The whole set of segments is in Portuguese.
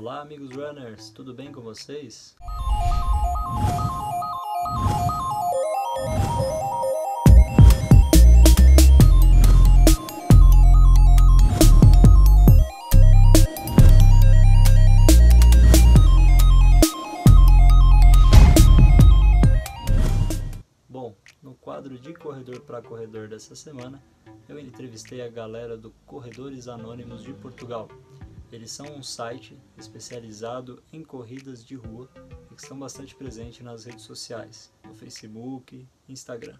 Olá, amigos runners, tudo bem com vocês? Bom, no quadro de Corredor para Corredor dessa semana, eu entrevistei a galera do Corredores Anônimos de Portugal. Eles são um site especializado em corridas de rua e que estão bastante presentes nas redes sociais, no Facebook, Instagram.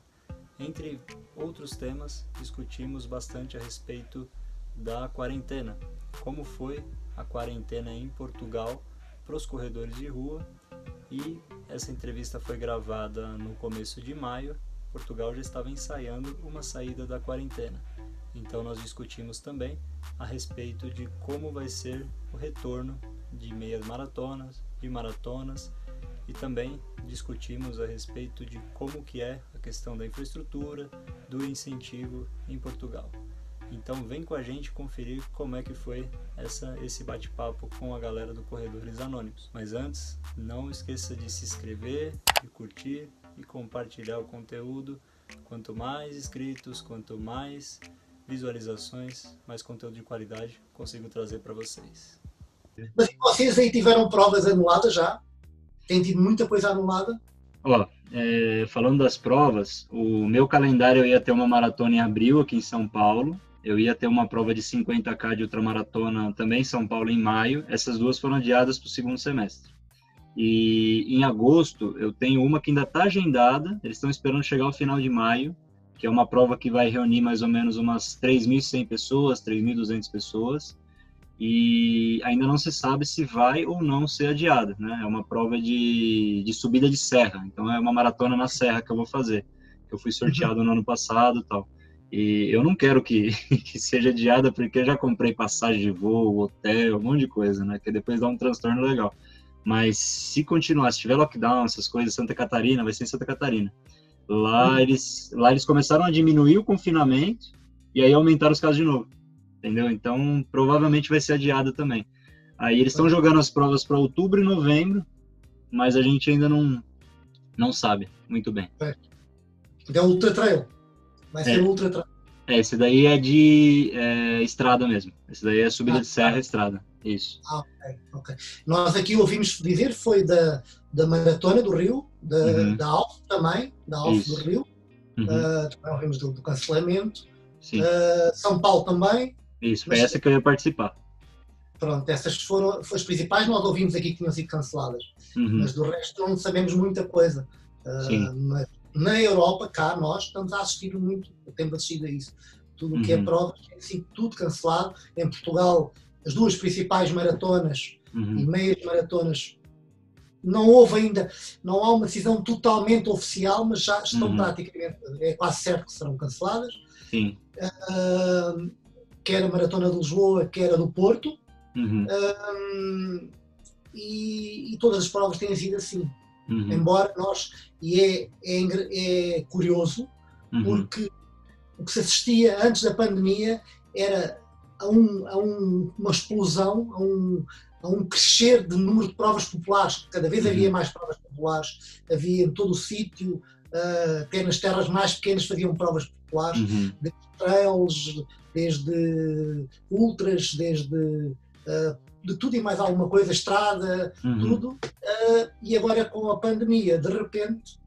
Entre outros temas, discutimos bastante a respeito da quarentena, como foi a quarentena em Portugal para os corredores de rua, e essa entrevista foi gravada no começo de maio. Portugal já estava ensaiando uma saída da quarentena. Então nós discutimos também a respeito de como vai ser o retorno de meias maratonas, de maratonas, e também discutimos a respeito de como que é a questão da infraestrutura, do incentivo em Portugal. Então vem com a gente conferir como é que foi esse bate-papo com a galera do Corredores Anônimos. Mas antes, não esqueça de se inscrever, de curtir e compartilhar o conteúdo. Quanto mais inscritos, quanto mais visualizações, mais conteúdo de qualidade consigo trazer para vocês. Mas vocês aí tiveram provas anuladas já? Tem tido muita coisa anulada? Falando das provas, o meu calendário, eu ia ter uma maratona em abril aqui em São Paulo, eu ia ter uma prova de 50K de ultramaratona também em São Paulo em maio. Essas duas foram adiadas para o segundo semestre. E em agosto eu tenho uma que ainda está agendada, eles estão esperando chegar ao final de maio, que é uma prova que vai reunir mais ou menos umas 3.100 pessoas, 3.200 pessoas, e ainda não se sabe se vai ou não ser adiada, né? É uma prova de subida de serra, então é uma maratona na serra que eu vou fazer. Eu fui sorteado no ano passado e tal. E eu não quero que seja adiada, porque eu já comprei passagem de voo, hotel, um monte de coisa, né? Que depois dá um transtorno legal. Mas se continuar, se tiver lockdown, essas coisas, Santa Catarina, vai ser em Santa Catarina. Lá eles começaram a diminuir o confinamento e aí aumentaram os casos de novo, entendeu? Então, provavelmente vai ser adiada também. Aí eles estão jogando as provas para outubro e novembro, mas a gente ainda não sabe muito bem. É o Ultra Trail. Vai ser o Ultra Trail. Esse daí é de estrada mesmo. Esse daí é subida de serra e estrada. Isso. Ok. Nós aqui ouvimos dizer, foi da Maratona do Rio, da Alf também, da Alf do Rio. Também ouvimos do cancelamento. São Paulo também. Isso, foi essa que eu ia participar. Pronto, essas foram as principais. Nós ouvimos aqui que tinham sido canceladas. Mas do resto não sabemos muita coisa. Mas na Europa, cá, nós estamos a assistir muito, temos assistido a isso. Tudo o que é prova tem sido tudo cancelado. Em Portugal, as duas principais maratonas e meias maratonas, não houve ainda, não há uma decisão totalmente oficial, mas já estão praticamente, é quase certo que serão canceladas. Sim. Quer a Maratona de Lisboa, quer a do Porto. E todas as provas têm sido assim. Embora é curioso, porque o que se assistia antes da pandemia era a uma explosão, a um crescer de número de provas populares. Cada vez havia mais provas populares, havia em todo o sítio, até nas terras mais pequenas faziam provas populares, desde trails, desde ultras, desde de tudo e mais alguma coisa, estrada, tudo. E agora com a pandemia, de repente,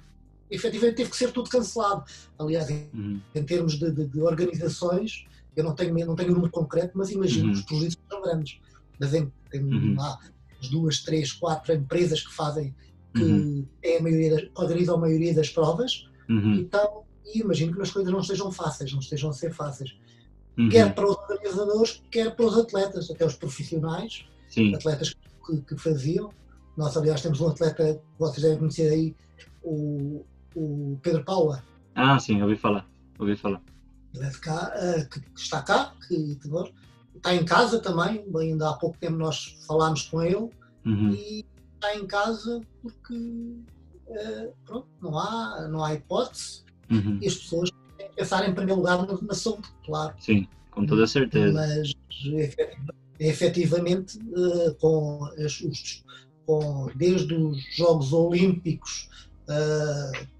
efetivamente teve que ser tudo cancelado. Aliás, em termos de organizações, eu não tenho o número concreto, mas imagino que os prejuízos são grandes. Mas tem lá as 2, 3, 4 empresas que fazem, que organizam a maioria das provas. Então, imagino que as coisas não estejam fáceis, não estejam a ser fáceis. Quer para os organizadores, quer para os atletas, até os profissionais, atletas que faziam. Nós, aliás, temos um atleta que vocês devem conhecer aí, o Pedro Paula. Sim, ouvi falar. Ele é de cá, que está cá, que está em casa também. Ainda há pouco tempo nós falámos com ele e está em casa porque pronto, não há hipótese e as pessoas têm que pensar em primeiro lugar na saúde, claro. Sim, com toda certeza. Mas é efetivamente desde os Jogos Olímpicos,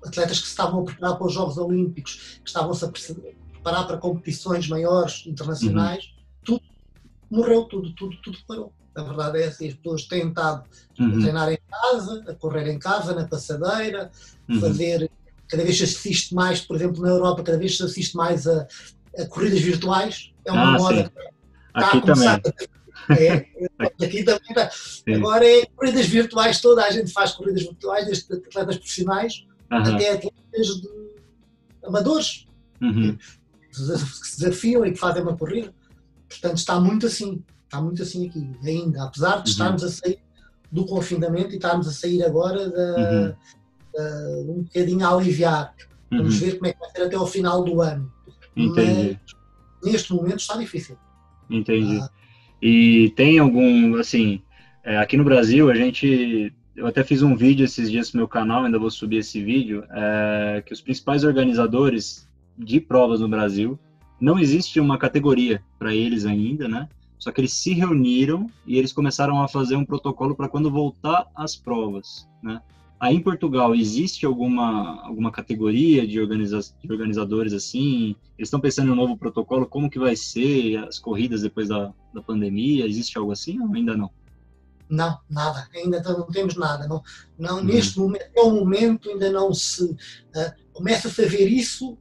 atletas que se estavam a preparar para os Jogos Olímpicos, que estavam-se a preparar para competições maiores, internacionais, tudo morreu, tudo parou. A verdade é assim, as pessoas têm estado a treinar em casa, a correr em casa, na passadeira, fazer, cada vez se assiste mais, por exemplo, na Europa, cada vez se assiste mais a corridas virtuais, é uma moda que está aqui a começar também. Aqui também está. Agora é corridas virtuais, toda a gente faz corridas virtuais, desde atletas profissionais até atletas amadores, que se desafiam e que fazem uma corrida. Portanto, está muito assim aqui, ainda, apesar de estarmos a sair do confinamento e estarmos a sair agora um bocadinho a aliviar. Vamos ver como é que vai ser até ao final do ano. Entendi. Mas neste momento está difícil. Entendi. E tem algum, assim, aqui no Brasil eu até fiz um vídeo esses dias no meu canal, ainda vou subir esse vídeo, que os principais organizadores de provas no Brasil, não existe uma categoria para eles ainda, né? Só que eles se reuniram e eles começaram a fazer um protocolo para quando voltar às provas, né? Aí em Portugal existe alguma categoria de organizadores assim? Eles estão pensando em um novo protocolo, como que vai ser as corridas depois da pandemia? Existe algo assim ou ainda não? Não, nada, ainda não temos nada. Neste momento ainda não se começa-se a ver isso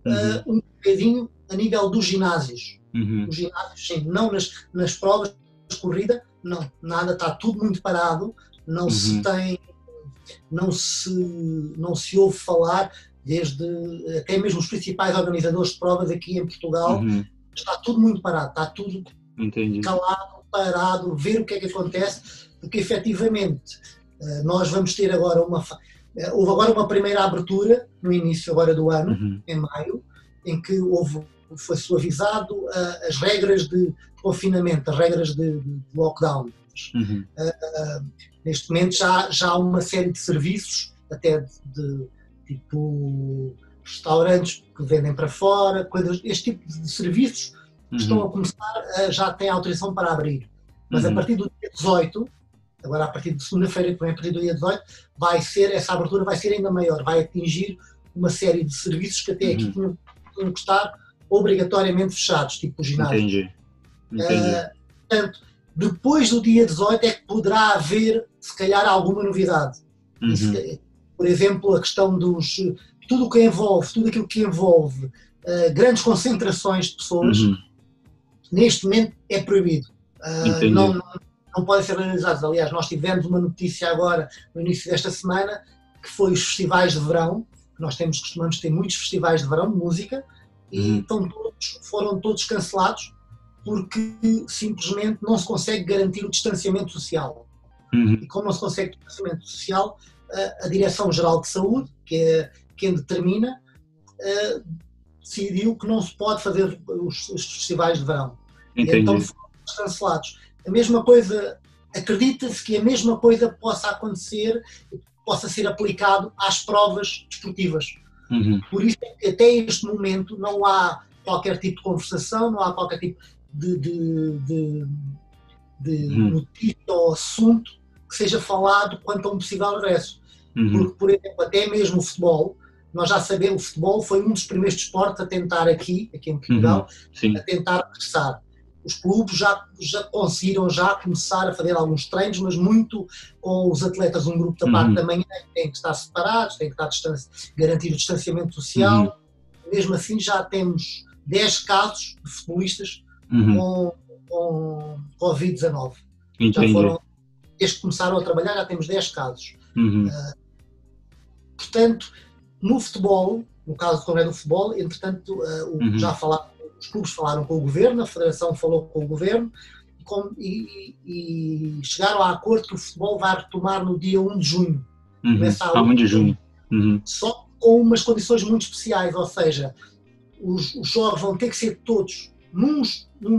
um bocadinho a nível dos ginásios. Os ginásios, sim, não nas provas de corrida, não, nada, está tudo muito parado, não se ouve falar, desde até mesmo os principais organizadores de provas aqui em Portugal, está tudo muito parado, está tudo calado, parado, ver o que é que acontece, porque efetivamente nós vamos ter agora houve agora uma primeira abertura no início agora do ano, em maio, em que foi suavizado as regras de confinamento, as regras de lockdown. Neste momento já há uma série de serviços, até de tipo restaurantes que vendem para fora, este tipo de serviços que estão a começar, já têm autorização para abrir. Mas a partir do dia 18, agora a partir de segunda-feira, a partir do dia 18, essa abertura vai ser ainda maior, vai atingir uma série de serviços que até aqui tinham que estar obrigatoriamente fechados, tipo o ginásio. Entendi. Portanto, depois do dia 18 é que poderá haver, se calhar, alguma novidade. Por exemplo, a questão tudo aquilo que envolve grandes concentrações de pessoas, neste momento é proibido. Não podem ser realizados. Aliás, nós tivemos uma notícia agora, no início desta semana, que foi os festivais de verão. Nós costumamos ter muitos festivais de verão de música, e foram todos cancelados, porque simplesmente não se consegue garantir o distanciamento social. E como não se consegue o distanciamento social, a Direção-Geral de Saúde, que é quem determina, decidiu que não se pode fazer os festivais de verão. E então foram cancelados. A mesma coisa, acredita-se que a mesma coisa possa acontecer, possa ser aplicado às provas desportivas. Por isso é que até este momento não há qualquer tipo de conversação, não há qualquer tipo de notícia ou assunto que seja falado quanto a um possível regresso. Porque, por exemplo, até mesmo o futebol, nós já sabemos, o futebol foi um dos primeiros desportos a tentar aqui em Portugal, a tentar regressar. Os clubes já conseguiram começar a fazer alguns treinos, mas muito com os atletas, um grupo da parte da manhã, têm que estar separados, têm que estar garantir o distanciamento social. Mesmo assim, já temos 10 casos de futebolistas com Covid-19. Já foram, desde que começaram a trabalhar, já temos 10 casos. Portanto, no futebol, no caso do Congresso do Futebol, entretanto, os clubes falaram com o governo, a Federação falou com o governo e chegaram a acordo que o futebol vai retomar no dia 1 de junho. 1 de junho. Só com umas condições muito especiais, ou seja, os jogos vão ter que ser todos num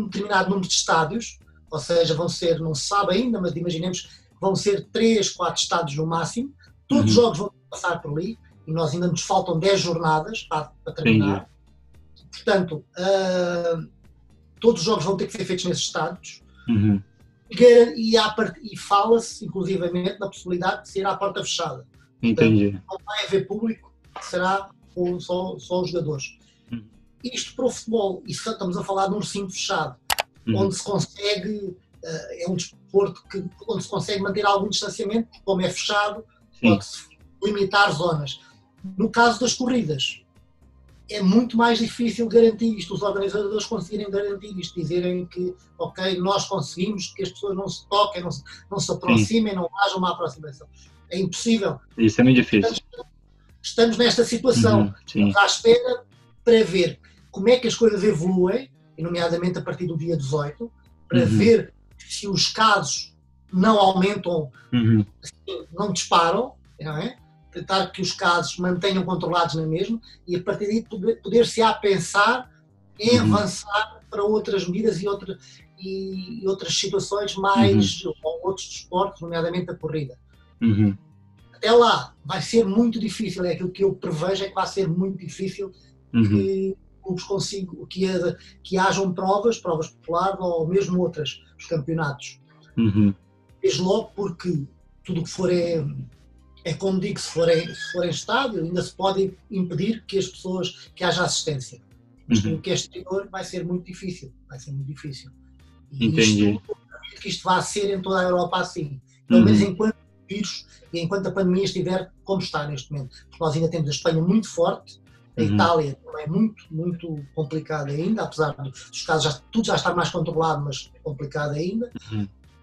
determinado número de estádios, ou seja, vão ser, não se sabe ainda, mas imaginemos que vão ser 3, 4 estádios no máximo, todos os jogos vão passar por ali, e nós ainda nos faltam 10 jornadas para terminar. Portanto, todos os jogos vão ter que ser feitos nesses estádios. e fala-se, inclusivamente, na possibilidade de ser à porta fechada. Entendi. Portanto, não vai haver público, será só os jogadores. Isto para o futebol, e estamos a falar de um recinto fechado, onde se consegue, é um desporto onde se consegue manter algum distanciamento, como é fechado, pode-se limitar zonas. No caso das corridas, é muito mais difícil garantir isto, os organizadores conseguirem garantir isto, dizerem que, ok, nós conseguimos que as pessoas não se toquem, não se aproximem, não haja uma aproximação. É impossível. Isso é muito difícil. Estamos nesta situação, estamos à espera para ver como é que as coisas evoluem, nomeadamente a partir do dia 18, para ver se os casos não aumentam, assim, não disparam, não é? Tentar que os casos mantenham controlados na mesma e a partir daí poder-se-á pensar em avançar para outras medidas e outras situações mais, ou outros desportos, nomeadamente a corrida. Até lá vai ser muito difícil, é aquilo que eu prevejo, é que vai ser muito difícil que clubes consigam, que hajam provas populares ou mesmo outras, os campeonatos. Desde logo porque tudo o que for é como digo, se for em estádio, ainda se pode impedir que haja assistência. Mas no que é exterior vai ser muito difícil. E entendi. Isto vai ser em toda a Europa assim. Pelo menos enquanto o vírus e enquanto a pandemia estiver como está neste momento. Porque nós ainda temos a Espanha muito forte, a Itália também muito, muito complicada ainda, apesar dos casos tudo já estar mais controlado, mas complicado ainda.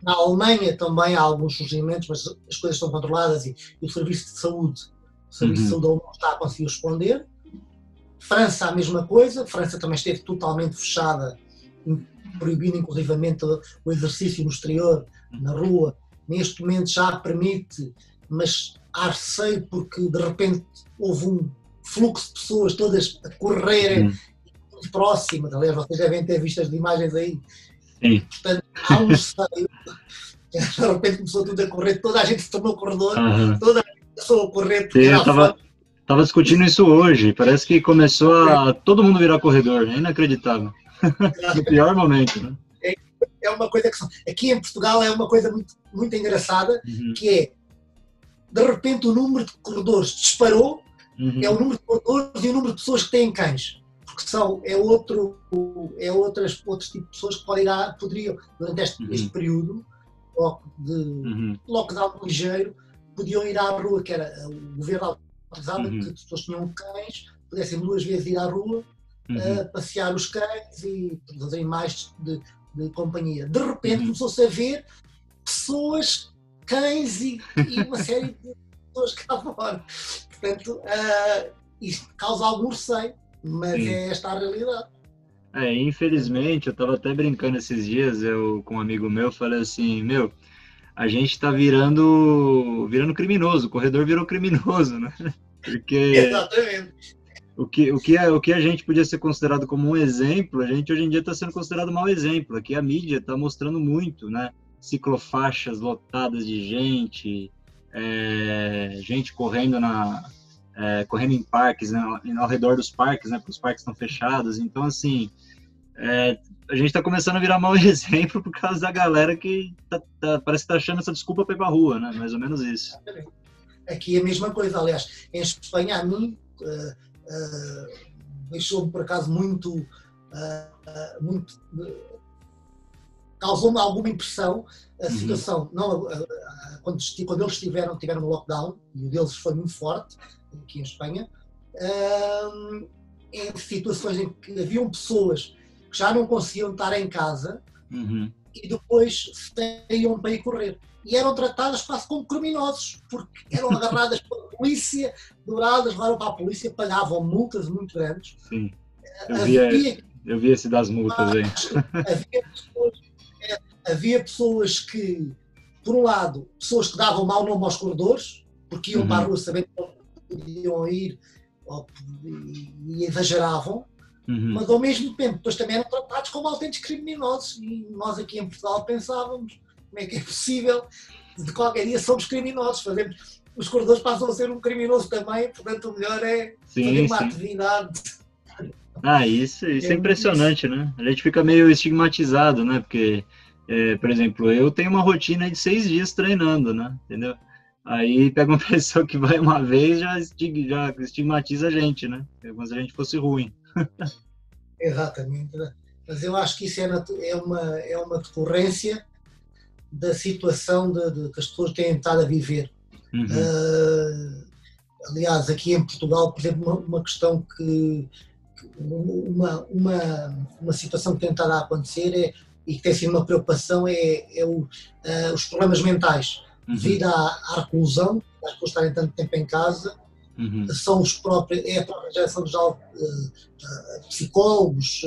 Na Alemanha também há alguns surgimentos, mas as coisas estão controladas e o Serviço de Saúde alemão está a conseguir responder. França a mesma coisa, França também esteve totalmente fechada, proibindo inclusivamente o exercício no exterior, na rua. Neste momento já permite, mas há receio porque de repente houve um fluxo de pessoas todas a correrem muito próximas. Aliás, vocês devem ter visto as imagens aí. Portanto, há um receio. De repente começou tudo a correr, toda a gente se tornou corredor, toda a gente começou a correr. Eu estava discutindo isso hoje, parece que começou a todo mundo virar corredor, é inacreditável. No pior momento, né? É uma coisa que aqui em Portugal é uma coisa muito, muito engraçada, que é, de repente o número de corredores disparou, é o número de corredores e o número de pessoas que têm cães. Porque outro tipo de pessoas que poderiam, durante este período de lockdown ligeiro, podiam ir à rua, que era o governo autorizava que as pessoas tinham cães, pudessem 2 vezes ir à rua, passear os cães e os animais de companhia. De repente começou-se a ver pessoas, cães e uma série de pessoas cá fora. Portanto, isto causa algum receio. Mas é esta a realidade. Infelizmente, eu estava até brincando esses dias, com um amigo meu, falei assim, a gente está virando criminoso, o corredor virou criminoso, né? Porque exatamente. O que a gente podia ser considerado como um exemplo, a gente hoje em dia está sendo considerado um mau exemplo. Aqui a mídia está mostrando muito, né? Ciclofaixas lotadas de gente, gente correndo correndo em parques, né, ao redor dos parques, né, porque os parques estão fechados. Então, assim, a gente está começando a virar mau exemplo por causa da galera que parece que está achando essa desculpa para ir para a rua, né? Mais ou menos isso. Aqui é a mesma coisa, aliás, em Espanha, a mim, deixou-me por acaso muito causou-me alguma impressão a situação, não, quando eles tiveram no lockdown, e o deles foi muito forte, aqui em Espanha, em situações em que haviam pessoas que já não conseguiam estar em casa e depois saíam para ir correr. E eram tratadas quase como criminosos, porque eram agarradas pela polícia, douradas, levaram para a polícia, pagavam multas muito grandes. Sim, eu vi esse das multas aí. Havia pessoas que, por um lado, pessoas que davam mau nome aos corredores, porque iam para a rua sabendo que não podiam ir e exageravam, mas ao mesmo tempo depois também eram tratados como autênticos criminosos, e nós aqui em Portugal pensávamos como é que é possível, de qualquer dia somos criminosos, os corredores passam a ser um criminoso também, portanto o melhor é fazer uma atividade. Isso é impressionante, né? A gente fica meio estigmatizado, né? Porque por exemplo, eu tenho uma rotina de 6 dias treinando, né? Entendeu? Aí pega uma pessoa que vai uma vez, já estigmatiza a gente, né? É como se a gente fosse ruim. Exatamente. Mas eu acho que isso é uma decorrência da situação que as pessoas têm estado a viver. Aliás, aqui em Portugal, por exemplo, uma questão uma situação que tem estado a acontecer e que tem sido uma preocupação os problemas mentais. Devido à reclusão, as pessoas estarem tanto tempo em casa, são a própria geração de psicólogos,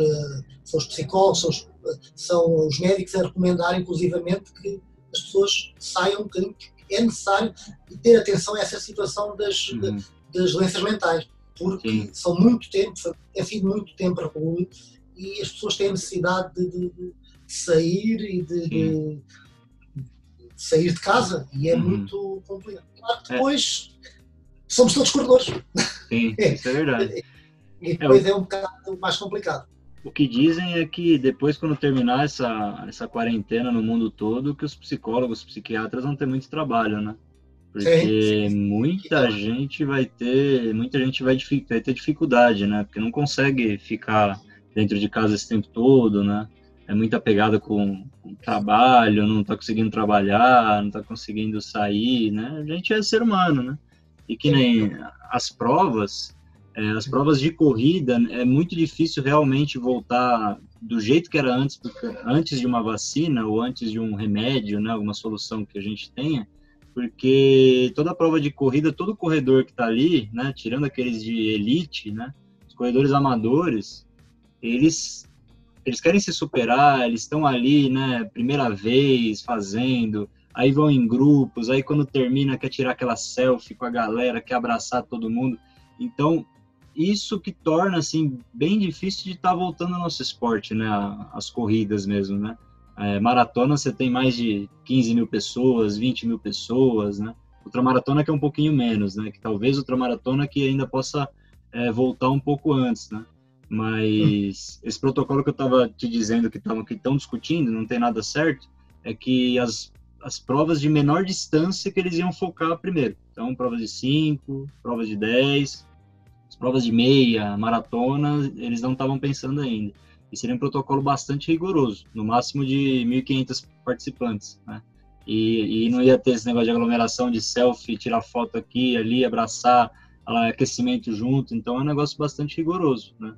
são os psicólogos, são os médicos a recomendar, inclusivamente, que as pessoas saiam um bocadinho, porque é necessário ter atenção a essa situação das doenças mentais, porque são muito tempo, tem sido muito tempo recluso, e as pessoas têm necessidade de sair e de sair de casa, e é muito complicado. Claro que depois somos todos corredores. Sim, isso é verdade. E depois é um bocado mais complicado. O que dizem é que depois, quando terminar essa quarentena no mundo todo, que os psicólogos, os psiquiatras vão ter muito trabalho, né? Porque muita gente vai ter dificuldade, né? Porque não consegue ficar dentro de casa esse tempo todo, né? É muito apegado com o trabalho, não está conseguindo trabalhar, não está conseguindo sair, né? A gente é ser humano, né? E que nem as provas de corrida, é muito difícil realmente voltar do jeito que era antes, porque antes de uma vacina ou antes de um remédio, né? Alguma solução que a gente tenha, porque toda prova de corrida, todo corredor que está ali, né? Tirando aqueles de elite, né? Os corredores amadores, eles querem se superar, eles estão ali, né, primeira vez fazendo, aí vão em grupos, aí quando termina quer tirar aquela selfie com a galera, quer abraçar todo mundo. Então, isso que torna, assim, bem difícil de estar voltando ao nosso esporte, né, as corridas mesmo, né. Maratona você tem mais de 15 mil pessoas, 20 mil pessoas, né. Ultramaratona que é um pouquinho menos, né, que talvez ultramaratona que ainda possa voltar um pouco antes, né. Mas esse protocolo que eu estava te dizendo que estão discutindo, não tem nada certo, é que as provas de menor distância que eles iam focar primeiro. Então, provas de 5, provas de 10, as provas de meia, maratona, eles não estavam pensando ainda. E seria um protocolo bastante rigoroso, no máximo de 1.500 participantes, né? E não ia ter esse negócio de aglomeração, de selfie, tirar foto aqui, ali, abraçar, aquecimento junto. Então, é um negócio bastante rigoroso, né?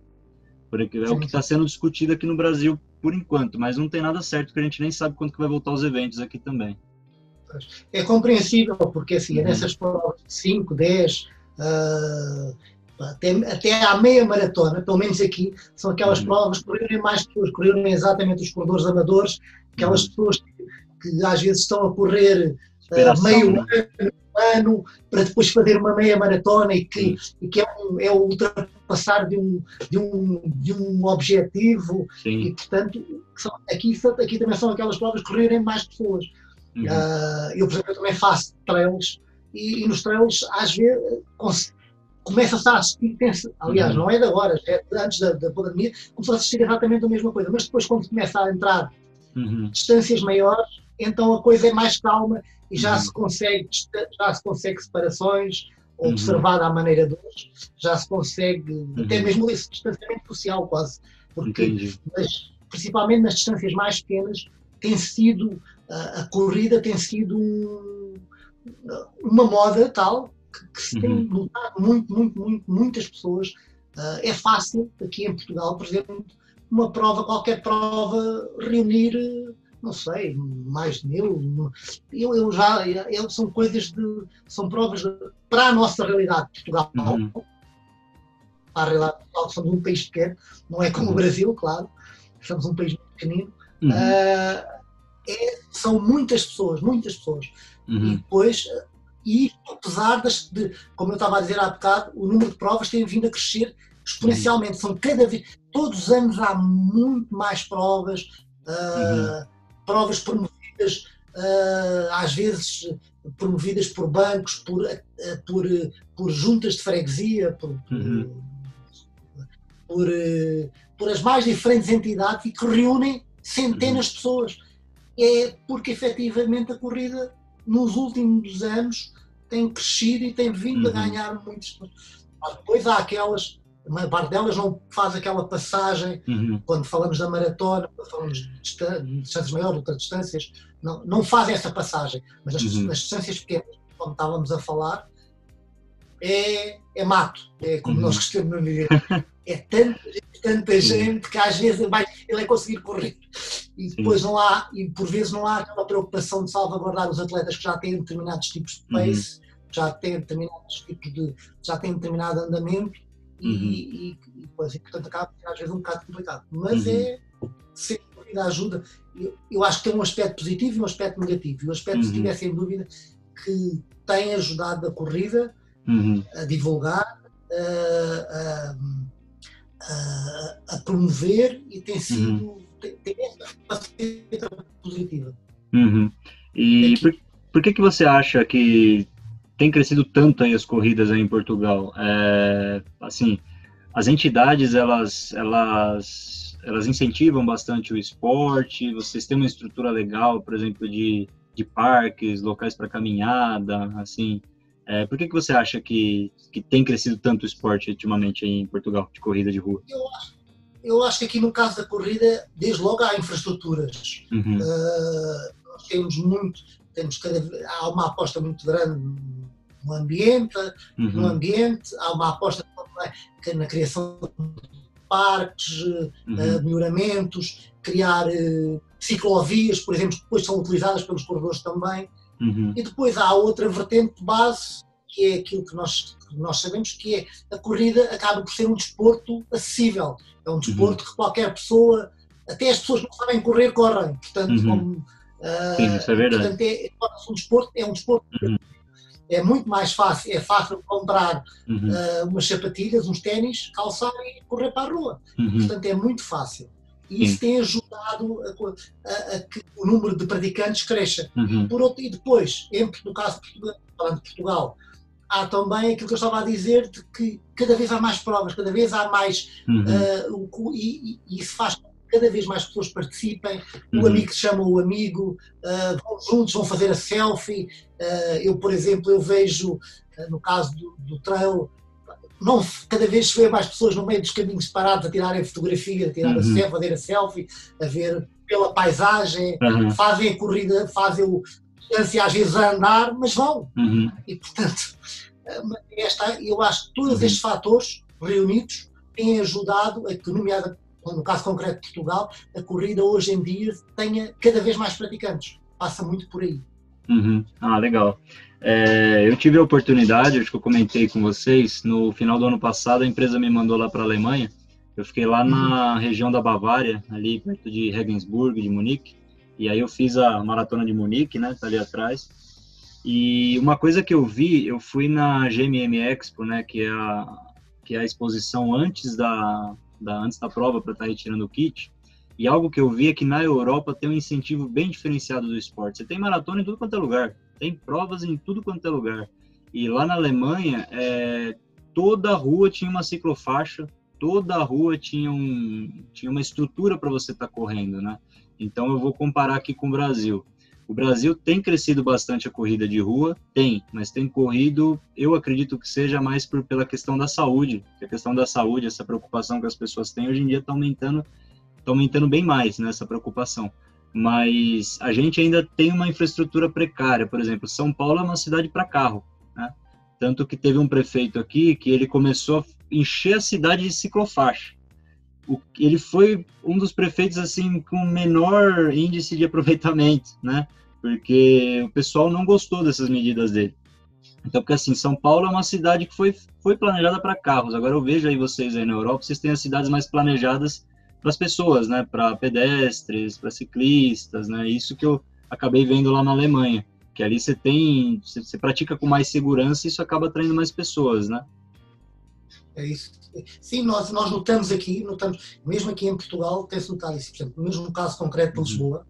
É o que está sendo discutido aqui no Brasil por enquanto, mas não tem nada certo, porque a gente nem sabe quando que vai voltar os eventos aqui também. É compreensível, porque assim, nessas provas de 5, 10, até à meia maratona, pelo menos aqui, são aquelas provas que correrem mais pessoas, correrem exatamente os corredores amadores, aquelas pessoas que às vezes estão a correr meio ano para depois fazer uma meia maratona e que é o ultrapassar de um objetivo. Sim. E portanto aqui também são aquelas provas que correrem mais pessoas. Eu, por exemplo, eu também faço trails e nos trails às vezes começa-se a assistir, aliás, não é de agora, é antes da pandemia, começou a assistir exatamente a mesma coisa, mas depois quando começa a entrar distâncias maiores, então a coisa é mais calma e já se consegue separações, observada à maneira de hoje, já se consegue até mesmo esse distanciamento social quase, porque mas, principalmente nas distâncias mais pequenas tem sido a corrida tem sido uma moda tal que se tem notado muitas pessoas. É fácil aqui em Portugal, por exemplo, qualquer prova reunir, não sei, mais de 1.000. São provas para a nossa realidade de Portugal. Para a realidade de Portugal, somos um país pequeno, não é como o Brasil, claro, somos um país muito pequenino. São muitas pessoas. E depois, apesar como eu estava a dizer há bocado, o número de provas tem vindo a crescer exponencialmente. São todos os anos há muito mais provas, provas promovidas, às vezes promovidas por bancos, por juntas de freguesia, por as mais diferentes entidades e que reúnem centenas de pessoas. é porque efetivamente a corrida nos últimos anos tem crescido e tem vindo a ganhar muitos. Depois há aquelas, a maior parte delas não faz aquela passagem, quando falamos da maratona, quando falamos de distâncias maiores, outras distâncias, não fazem essa passagem, mas nas distâncias pequenas, como estávamos a falar, é mato, é como nós gostamos de dizer. É tanta gente que às vezes ele é conseguir correr. E depois não há, e por vezes não há aquela preocupação de salvaguardar os atletas que já têm determinados tipos de pace, já têm determinados tipos já têm determinado andamento e portanto acaba por ser às vezes um bocado complicado. Mas sem dúvida ajuda. Eu acho que tem um aspecto positivo e um aspecto negativo. E o aspecto positivo é sem dúvida que tem ajudado a corrida a divulgar, a promover e tem sido tem essa faceta positiva. E por que você acha que tem crescido tanto aí as corridas aí em Portugal? Assim, as entidades elas incentivam bastante o esporte, vocês têm uma estrutura legal, por exemplo, de parques, locais para caminhada, assim. Por que você acha que tem crescido tanto o esporte ultimamente aí em Portugal, de corrida de rua? Eu acho que aqui no caso da corrida, desde logo há infraestruturas. Nós há uma aposta muito grande no ambiente, há uma aposta na criação de parques, melhoramentos, criar ciclovias, por exemplo, que depois são utilizadas pelos corredores também. E depois há outra vertente de base, que é aquilo que nós sabemos, que é a corrida acaba por ser um desporto acessível. É um desporto que qualquer pessoa, até as pessoas que não sabem correr, correm. Portanto, sim, isso é verdade. Portanto, é um desporto é muito mais fácil, é fácil comprar umas sapatilhas, uns ténis, calçar e correr para a rua. Portanto, é muito fácil. E isso tem ajudado a que o número de praticantes cresça. E depois, no caso falando de Portugal, há também aquilo que eu estava a dizer, de que cada vez há mais provas, cada vez há mais, e isso faz com que cada vez mais pessoas participem, o amigo que chama o amigo, vão juntos, vão fazer a selfie. Eu, por exemplo, eu vejo, no caso do trail, cada vez se vê mais pessoas no meio dos caminhos parados a tirarem fotografia, a tirar a selfie, a fazer a selfie, a ver pela paisagem, fazem a corrida, fazem o distância às vezes a andar, mas vão. E portanto, eu acho que todos estes fatores reunidos têm ajudado a que, no caso concreto de Portugal, a corrida hoje em dia tenha cada vez mais praticantes. Passa muito por aí. Legal. Eu tive a oportunidade, acho que eu comentei com vocês, no final do ano passado a empresa me mandou lá para a Alemanha. Eu fiquei lá na região da Bavária, ali perto de Regensburg, de Munique, e aí eu fiz a maratona de Munique, né, tá ali atrás. E uma coisa que eu fui na GMM Expo, né, que é a exposição antes da prova para estar retirando o kit. E algo que eu vi é que na Europa tem um incentivo bem diferenciado do esporte. Você tem maratona em tudo quanto é lugar, tem provas em tudo quanto é lugar. E lá na Alemanha, toda a rua tinha uma ciclofaixa, toda a rua tinha uma estrutura para você estar correndo, né? Então eu vou comparar aqui com o Brasil. O Brasil tem crescido bastante a corrida de rua, mas tem corrido, eu acredito que seja mais pela questão da saúde, que a questão da saúde, essa preocupação que as pessoas têm hoje em dia está aumentando bem mais, né, essa preocupação. Mas a gente ainda tem uma infraestrutura precária. Por exemplo, São Paulo é uma cidade para carro, né? Tanto que teve um prefeito aqui que ele começou a encher a cidade de ciclofaixa. Ele foi um dos prefeitos assim com menor índice de aproveitamento, né? Porque o pessoal não gostou dessas medidas dele. Então, porque assim, São Paulo é uma cidade que foi planejada para carros. Agora eu vejo aí vocês aí na Europa, vocês têm as cidades mais planejadas para as pessoas, né? Para pedestres, para ciclistas, né? Isso que eu acabei vendo lá na Alemanha, que ali você pratica com mais segurança e isso acaba atraindo mais pessoas, né? É isso. Sim, nós notamos, mesmo aqui em Portugal, tem-se notado isso. Por exemplo, mesmo no caso concreto de Lisboa,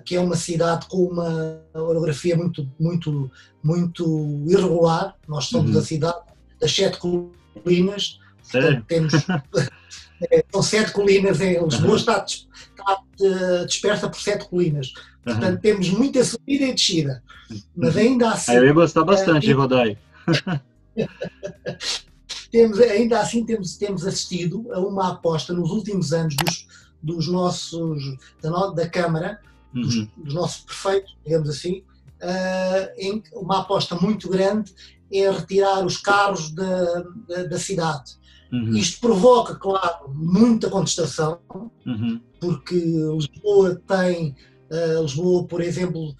que é uma cidade com uma orografia muito, muito, muito irregular. Nós somos a cidade das 7 colinas, Sério? Portanto, temos são 7 colinas em Lisboa, está dispersa por 7 colinas. Portanto, temos muita subida e descida. Mas ainda assim... Aí eu ia gostar bastante de rodar aí. Ainda assim temos assistido a uma aposta nos últimos anos dos nossos, da Câmara, dos nossos prefeitos, digamos assim, em uma aposta muito grande em retirar os carros da cidade. Isto provoca, claro, muita contestação, porque Lisboa tem, por exemplo,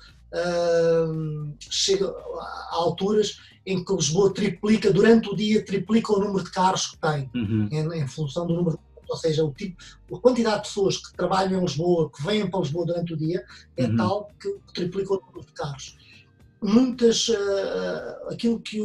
chega a alturas em que Lisboa triplica, durante o dia, triplica o número de carros que tem, em função do número, ou seja, a quantidade de pessoas que trabalham em Lisboa, que vêm para Lisboa durante o dia, é tal que triplica o número de carros. Aquilo que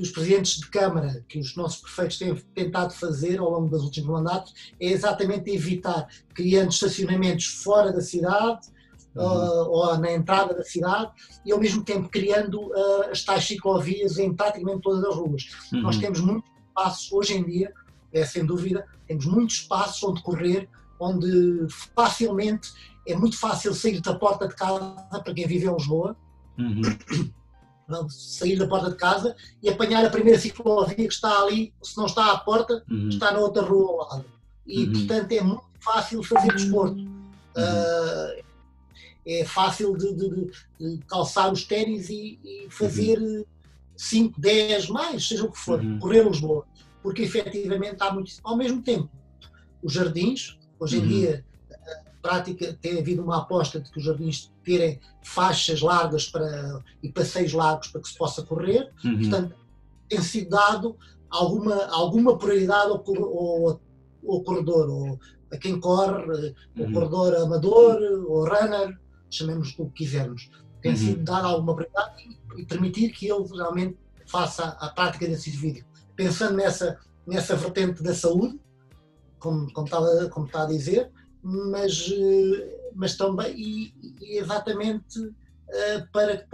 os presidentes de Câmara, que os nossos prefeitos têm tentado fazer ao longo dos últimos mandatos, é exatamente evitar, criando estacionamentos fora da cidade, ou na entrada da cidade, e ao mesmo tempo criando as tais ciclovias em praticamente todas as ruas. Nós temos muitos espaços, hoje em dia, sem dúvida, temos muitos espaços onde correr, onde facilmente, é muito fácil sair da porta de casa, para quem vive em Lisboa, sair da porta de casa e apanhar a primeira ciclovia que está ali, se não está à porta, está na outra rua ao lado. E, portanto, é muito fácil fazer desporto. É fácil de calçar os ténis e fazer 5, 10 mais, seja o que for, correr a Lisboa. Porque efetivamente há muito. Ao mesmo tempo, os jardins, hoje em dia, prática, tem havido uma aposta de que os jardins terem faixas largas e passeios largos para que se possa correr. Portanto, tem sido dado alguma prioridade ao corredor, ou a quem corre, o corredor amador, ou runner, chamemos o que quisermos. Tem sido dado alguma prioridade e permitir que ele realmente faça a prática desse exercício. Pensando nessa vertente da saúde, como está a dizer, mas também e exatamente para que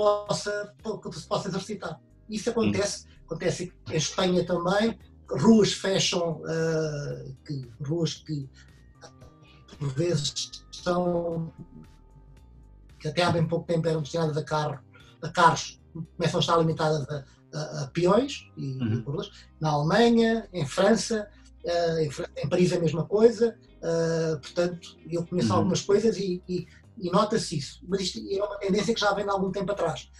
se possa exercitar. Isso acontece em Espanha também, ruas fecham, ruas que por vezes são, que até há bem pouco tempo eram destinadas a carros, começam a estar limitadas a peões e na Alemanha, em França, em Paris a mesma coisa. Portanto, eu conheço algumas coisas e nota-se isso, mas isto é uma tendência que já vem de algum tempo atrás,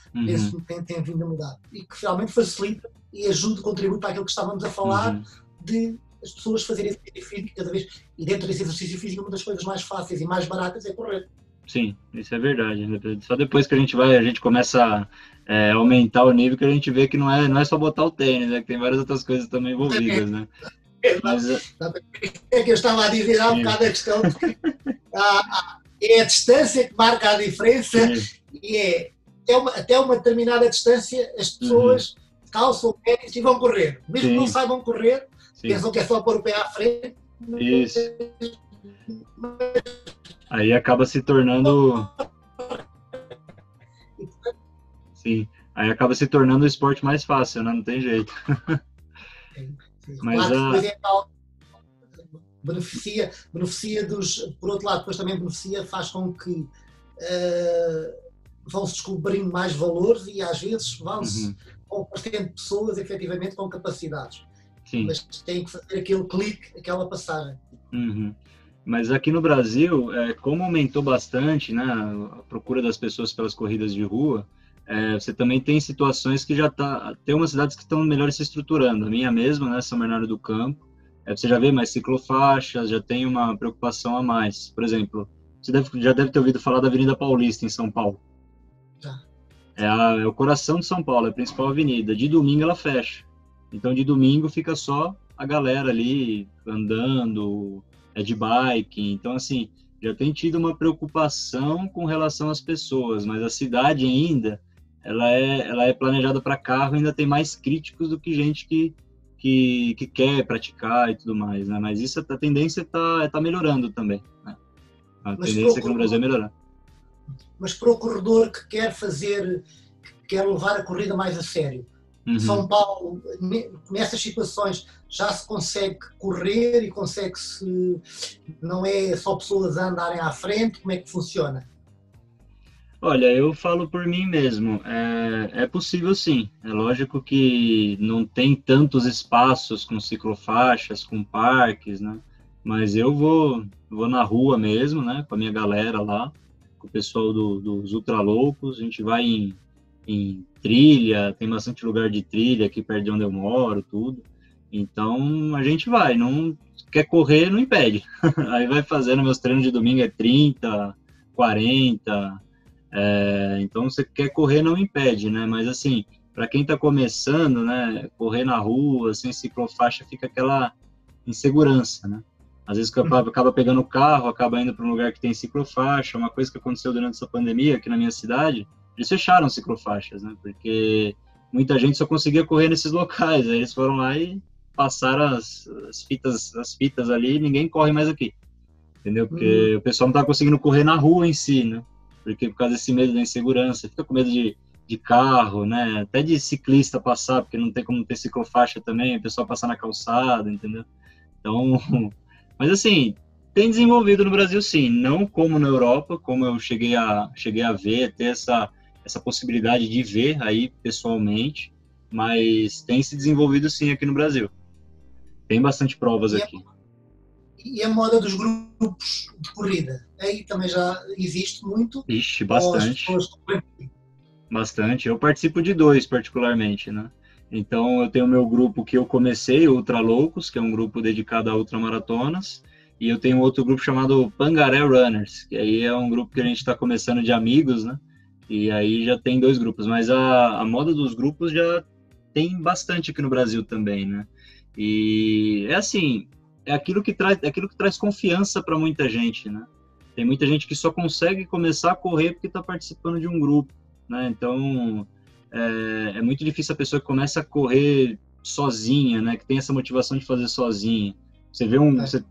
tem vindo a mudar e que realmente facilita e ajuda, contribui para aquilo que estávamos a falar, de as pessoas fazerem exercício físico cada vez, e dentro desse exercício físico uma das coisas mais fáceis e mais baratas é correr. Sim, isso é verdade. Só depois que a gente começa a aumentar o nível, que a gente vê que não é só botar o tênis, né? Que tem várias outras coisas também envolvidas, né? Mas, é que eu estava a dizer há um bocado a questão de que é a distância que marca a diferença. E até uma determinada distância as pessoas calçam o tênis e vão correr. Mesmo que não saibam correr, pensam que é só pôr o pé à frente. Isso. Aí acaba se tornando... Sim, aí acaba se tornando o esporte mais fácil, né? Não tem jeito. Mas beneficia por outro lado, depois também faz com que vão-se descobrindo mais valores e às vezes vão-se aparecendo pessoas efetivamente com capacidades. Sim. Mas tem que fazer aquele clique, aquela passagem. Mas aqui no Brasil, como aumentou bastante, né, a procura das pessoas pelas corridas de rua, você também tem situações que tem umas cidades que estão melhor se estruturando. A minha mesma, né, São Bernardo do Campo, você já vê mais ciclofaixas, já tem uma preocupação a mais. Por exemplo, você já deve ter ouvido falar da Avenida Paulista em São Paulo. Já. É o coração de São Paulo, é a principal avenida. De domingo ela fecha. Então de domingo fica só a galera ali andando, de bike. Então assim, já tem tido uma preocupação com relação às pessoas, mas a cidade ainda, ela é planejada para carro, ainda tem mais críticos do que gente que quer praticar e tudo mais, né? Mas isso, a tendência tá melhorando também, né? A tendência aqui no Brasil é melhorar. Mas para o corredor que quer levar a corrida mais a sério, São Paulo, nessas situações, já se consegue correr e consegue-se, não é só pessoas a andarem à frente, como é que funciona? Olha, eu falo por mim mesmo, é possível sim. É lógico que não tem tantos espaços com ciclofaixas, com parques, né? Mas eu vou na rua mesmo, né? Com a minha galera lá, com o pessoal dos Ultraloucos. A gente vai em trilha, tem bastante lugar de trilha aqui perto de onde eu moro, tudo. Então a gente vai, não quer correr, não impede. Aí vai fazendo, meus treinos de domingo é 30, 40. Então, você quer correr, não impede, né? Mas, assim, para quem está começando, né, correr na rua, sem ciclofaixa, fica aquela insegurança, né? Às vezes acaba pegando o carro, acaba indo para um lugar que tem ciclofaixa. Uma coisa que aconteceu durante essa pandemia aqui na minha cidade, eles fecharam ciclofaixas, né? Porque muita gente só conseguia correr nesses locais. Aí eles foram lá e passaram as fitas ali e ninguém corre mais aqui, entendeu? Porque o pessoal não está conseguindo correr na rua em si, né? Porque por causa desse medo da insegurança, fica com medo de carro, né? Até de ciclista passar, porque não tem como ter ciclofaixa também, o pessoal passar na calçada, entendeu? Então, mas assim, tem desenvolvido no Brasil sim, não como na Europa, como eu cheguei a ver, ter essa possibilidade de ver aí pessoalmente, mas tem se desenvolvido sim aqui no Brasil. Tem bastante provas aqui. E a moda dos grupos de corrida? Aí também já existe muito? Ixi, bastante. Bastante. Eu participo de 2, particularmente, né? Então, eu tenho o meu grupo que eu comecei, Ultra Loucos, que é um grupo dedicado a ultramaratonas, e eu tenho outro grupo chamado Pangaré Runners, que aí é um grupo que a gente está começando de amigos, né? E aí já tem 2 grupos, mas a moda dos grupos já tem bastante aqui no Brasil também, né? E é assim, é aquilo que traz confiança para muita gente, né? Tem muita gente que só consegue começar a correr porque está participando de um grupo, né? Então, é muito difícil a pessoa que começa a correr sozinha, né? Que tem essa motivação de fazer sozinha. Você vê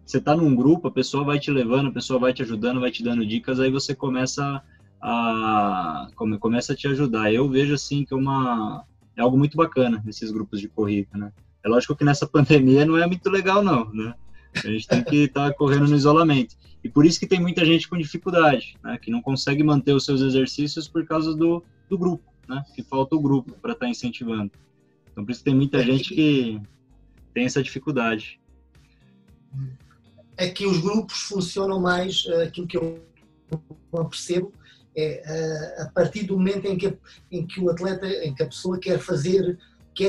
você tá num grupo, a pessoa vai te levando, a pessoa vai te ajudando, vai te dando dicas, aí você começa a te ajudar. Eu vejo assim que é algo muito bacana esses grupos de corrida, né? É lógico que nessa pandemia não é muito legal não, né? A gente tem que estar correndo no isolamento. E por isso que tem muita gente com dificuldade, né? Que não consegue manter os seus exercícios por causa do grupo, né? Que falta o grupo para estar incentivando. Então, por isso tem muita gente que tem essa dificuldade. É que os grupos funcionam mais, aquilo que eu percebo, a partir do momento em que o atleta, em que a pessoa quer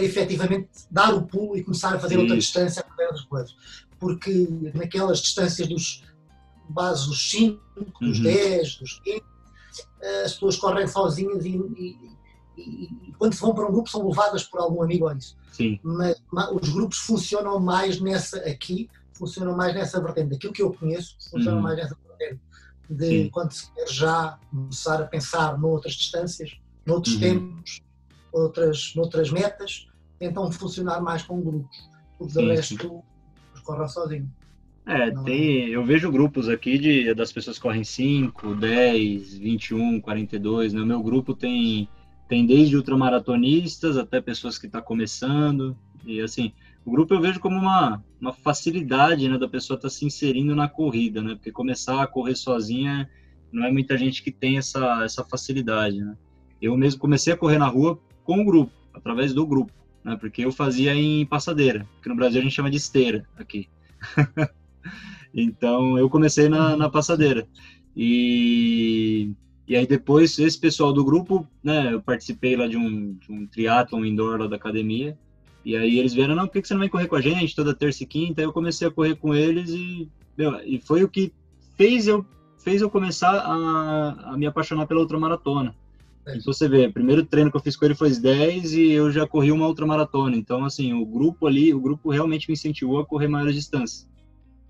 efetivamente dar o pulo e começar a fazer outra distância a outras coisas. Porque naquelas distâncias dos 5, dos 10, dos 15, as pessoas correm sozinhas e quando se vão para um grupo são levadas por algum amigo ou isso. Sim. Mas os grupos funcionam mais nessa vertente. Daquilo que eu conheço, funcionam mais nessa vertente. De quando se quer já começar a pensar noutras distâncias, noutros tempos, noutras metas, tentam funcionar mais com grupos. Porque de resto, correm sozinhos. Eu vejo grupos aqui das pessoas que correm 5, 10, 21, 42, né? O meu grupo tem desde ultramaratonistas até pessoas que estão começando, e assim, o grupo eu vejo como uma facilidade, né, da pessoa estar se inserindo na corrida, né? Porque começar a correr sozinha, não é muita gente que tem essa facilidade, né? Eu mesmo comecei a correr na rua com o grupo, através do grupo, né? Porque eu fazia em passadeira, que no Brasil a gente chama de esteira aqui. Então, eu comecei na passadeira. E aí depois, esse pessoal do grupo, né, eu participei lá de um triatlon indoor lá da academia, e aí eles vieram, não, por que você não vem correr com a gente toda terça e quinta? Aí eu comecei a correr com eles e foi o que fez eu começar a me apaixonar pela ultramaratona. Então você vê, o primeiro treino que eu fiz com ele foi 10 e eu já corri uma ultramaratona. Então, assim, o grupo realmente me incentivou a correr maiores distâncias.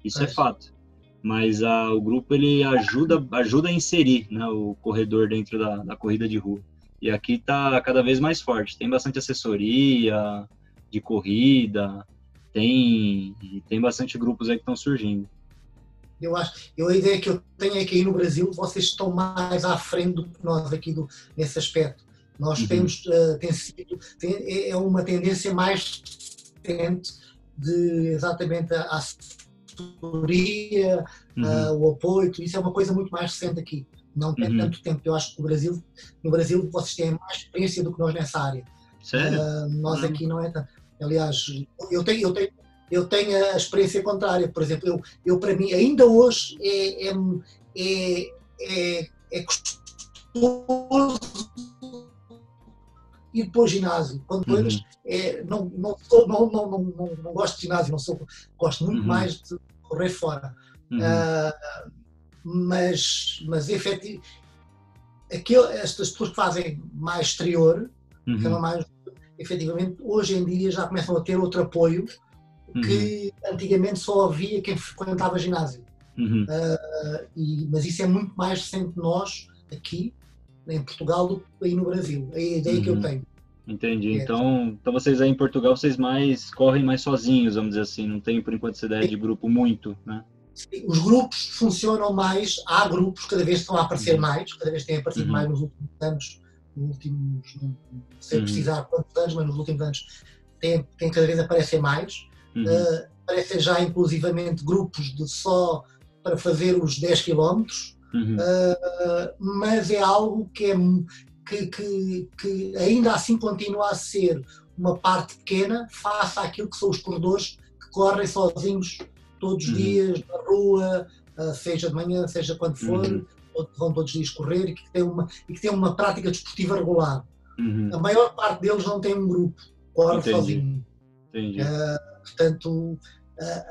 Isso é fato. Mas o grupo, ele ajuda a inserir, né, o corredor dentro da corrida de rua. E aqui está cada vez mais forte. Tem bastante assessoria de corrida, tem bastante grupos aí que estão surgindo. A ideia que eu tenho é que aí no Brasil vocês estão mais à frente do que nós aqui nesse aspecto. Nós temos, é uma tendência mais recente de exatamente a assessoria, o apoio, isso é uma coisa muito mais recente aqui. Não tem tanto tempo. Eu acho que no Brasil vocês têm mais experiência do que nós nessa área. Sério? Nós aqui não é tanto. Aliás, eu tenho a experiência contrária. Por exemplo, eu para mim, ainda hoje, é custoso ir para o ginásio. Quando coisas, não gosto de ginásio, gosto muito mais de correr fora. Mas efetivamente, estas pessoas que fazem mais exterior, efetivamente, hoje em dia já começam a ter outro apoio que antigamente só havia quem frequentava ginásio. Mas isso é muito mais recente de nós, aqui, em Portugal, do que aí no Brasil. É a ideia que eu tenho. Entendi. Então vocês aí em Portugal, vocês correm mais sozinhos, vamos dizer assim, não tem por enquanto essa ideia de grupo muito, né? Os grupos funcionam mais, há grupos, cada vez estão a aparecer mais, cada vez têm aparecido mais nos últimos anos, não sei precisar quantos anos, mas nos últimos anos tem cada vez aparecem mais. Aparecem já inclusivamente grupos só para fazer os 10 km, mas é algo que ainda assim continua a ser uma parte pequena face àquilo que são os corredores que correm sozinhos todos os dias na rua, seja de manhã, seja quando for, vão todos os dias correr e que têm uma prática desportiva regular. A maior parte deles não tem um grupo, corre sozinho. Portanto,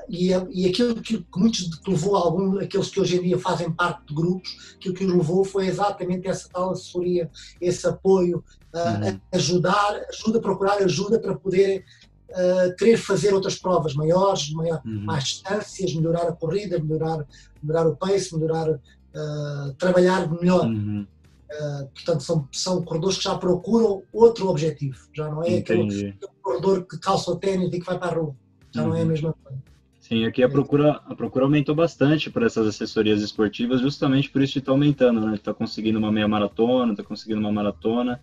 e aquilo que muitos que levou aqueles que hoje em dia fazem parte de grupos, aquilo que os levou foi exatamente essa tal assessoria, esse apoio, procurar ajuda para poder querer fazer outras provas maiores, mais distâncias, melhorar a corrida, melhorar o pace, trabalhar melhor. Portanto, são corredores que já procuram outro objetivo, já não é aquele corredor que calça o ténis e que vai para a rua, já não é a mesma coisa. Sim, aqui a procura aumentou bastante para essas assessorias esportivas, justamente por isso que está aumentando, né? Está conseguindo uma meia maratona, está conseguindo uma maratona.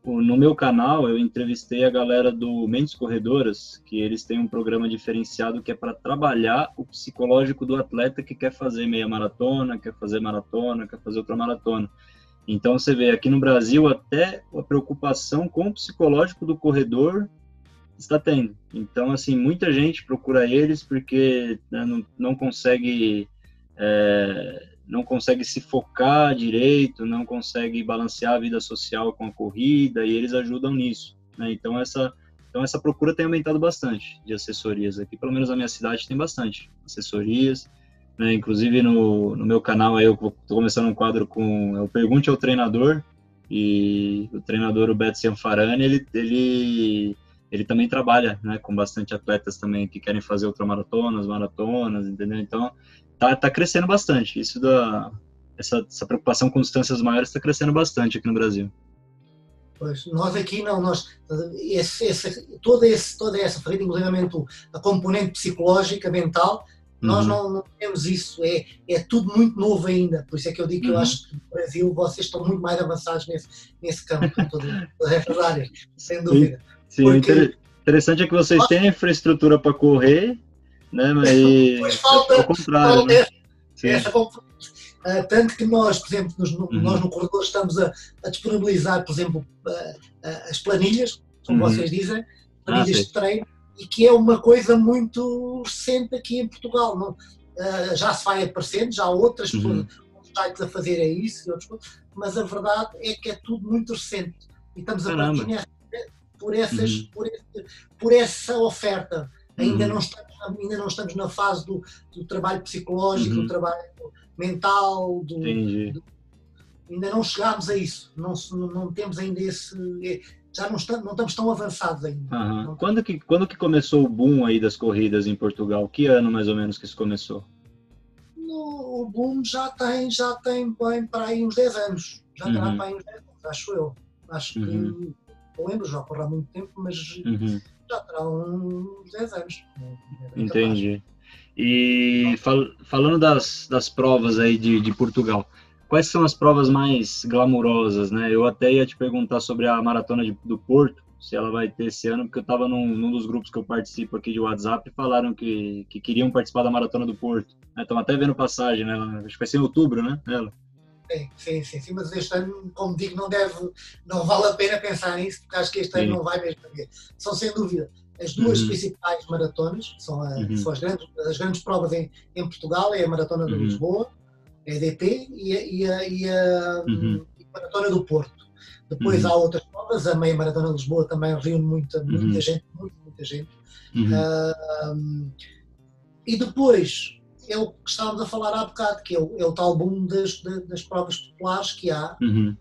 No meu canal, eu entrevistei a galera do Mentes Corredoras, que eles têm um programa diferenciado que é para trabalhar o psicológico do atleta que quer fazer meia maratona, quer fazer maratona, quer fazer outra maratona. Então, você vê, aqui no Brasil, até a preocupação com o psicológico do corredor está tendo. Então, assim, muita gente procura eles porque, né, não consegue se focar direito, não consegue balancear a vida social com a corrida, e eles ajudam nisso, né? Então essa procura tem aumentado bastante de assessorias aqui, pelo menos na minha cidade tem bastante assessorias, né? Inclusive no meu canal aí eu estou começando um quadro com o Pergunte ao Treinador, e o treinador, o Beto Cianfarani, ele também trabalha, né, com bastante atletas também que querem fazer ultramaratonas, maratonas, entendeu? Então tá crescendo bastante. Essa preocupação com distâncias maiores está crescendo bastante aqui no Brasil. Pois, nós aqui não, toda essa, inclusive a componente psicológica, mental, nós não temos isso, é tudo muito novo ainda, por isso é que eu digo que eu acho que no Brasil vocês estão muito mais avançados nesse campo, em todas essas áreas, sem dúvida. Sim, interessante é que vocês têm a infraestrutura para correr, né, mas pois falta, ao contrário, né? essa componente. Tanto que nós, por exemplo, nós no corredor estamos a disponibilizar, por exemplo, as planilhas, como vocês dizem, planilhas de treino, e que é uma coisa muito recente aqui em Portugal. Não? Já se vai aparecendo, já há outras pessoas, sites a fazer isso, mas a verdade é que é tudo muito recente. E estamos a partir por essa oferta. Ainda não estamos na fase do trabalho psicológico, do trabalho mental, ainda não chegámos a isso, não temos ainda já não estamos tão avançados ainda. Quando que começou o boom aí das corridas em Portugal? Que ano mais ou menos que isso começou? O boom já tem bem para aí uns 10 anos, já terá para aí uns 10 anos, acho eu. Acho que, não lembro, já correu há muito tempo, mas já terá uns 10 anos. Entendi. E falando das provas aí de Portugal, quais são as provas mais glamourosas, né? Eu até ia te perguntar sobre a maratona do Porto, se ela vai ter esse ano, porque eu estava num dos grupos que eu participo aqui de WhatsApp e falaram que queriam participar da maratona do Porto. Estão até vendo passagem, né? Acho que vai ser em outubro, né? Ela. Sim, mas este ano, como digo, não vale a pena pensar nisso, porque acho que este ano não vai mesmo haver. São, sem dúvida, as duas principais maratonas, são as grandes provas em Portugal, é a Maratona de Lisboa, a EDP, e a Maratona do Porto. Depois há outras provas, a Meia Maratona de Lisboa também reúne muita gente, muita gente. E depois, é o que estávamos a falar há bocado, que é o tal boom das provas populares que há